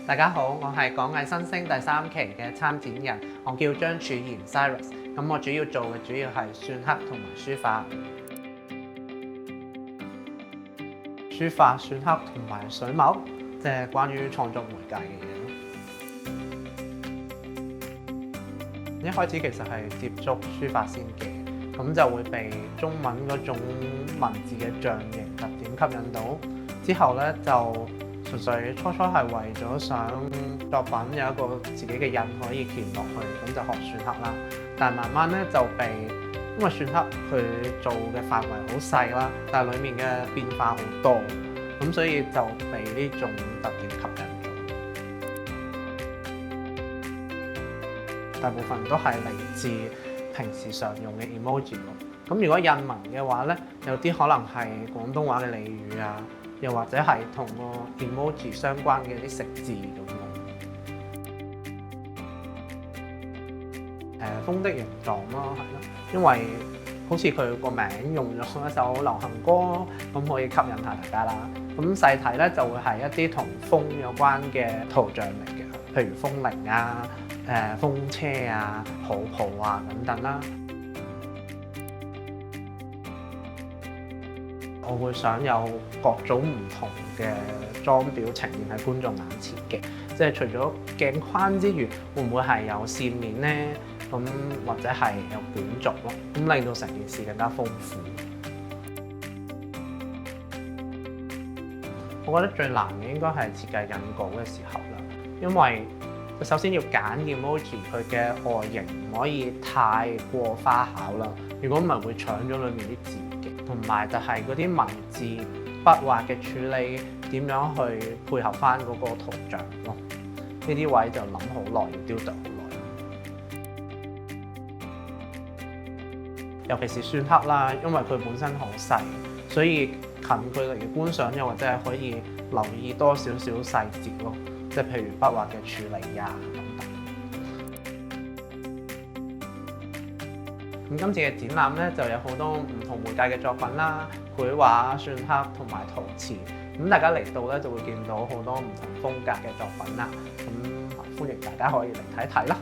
大家好，我係港藝新星第3期嘅參展人，我叫張柱賢 Cyrus。咁我主要做嘅主要係篆刻同埋書法。書法、篆刻同埋水墨，即係關於創作媒介嘅嘢咯。一開始其實係接觸書法先嘅，咁就會被中文嗰種文字嘅象形特點吸引到。之後咧就純粹初係為咗想作品有一個自己嘅印可以填落去，咁就學篆刻啦。但係慢慢咧就被因為篆刻佢做嘅範圍好細啦，但係裡面嘅變化好多，咁所以就被呢種特點吸引咗。大部分都係嚟自平時常用嘅 emoji 咯。咁如果印文嘅話咧，有啲可能係廣東話嘅俚語啊，又或者係同個 emoji 相關嘅啲食字咁咯。風的形狀咯，係咯，因為好似佢個名用咗一首流行歌，咁可以吸引下大家啦。咁細睇咧就會係一啲同風有關嘅圖像嚟嘅，譬如風鈴啊、風車啊、泡泡啊等等啦。我會想有各種唔同嘅裝裱呈現喺觀眾眼前嘅，即係除咗鏡框之餘，會唔會係有線面咧？咁或者係有卷軸咯，咁令到成件事更加豐富。我覺得最難嘅應該係設計印稿嘅時候啦，因為首先要揀 emoji 佢嘅外形唔可以太過花巧啦，如果唔係會搶咗裡面啲字嘅。同埋就係嗰啲文字筆畫嘅處理點樣去配合翻嗰個圖像咯，呢啲位就諗好耐，要雕琢好耐。尤其是篆刻啦，因為佢本身好細，所以近距離嘅觀賞又或者係可以留意多少少細節咯，即係譬如筆畫嘅處理啊等等。咁今次嘅展覽咧就有好多唔同媒介嘅作品啦，繪畫、篆刻同埋陶瓷。咁大家嚟到咧就會見到好多唔同風格嘅作品啦。咁歡迎大家可以嚟睇睇啦。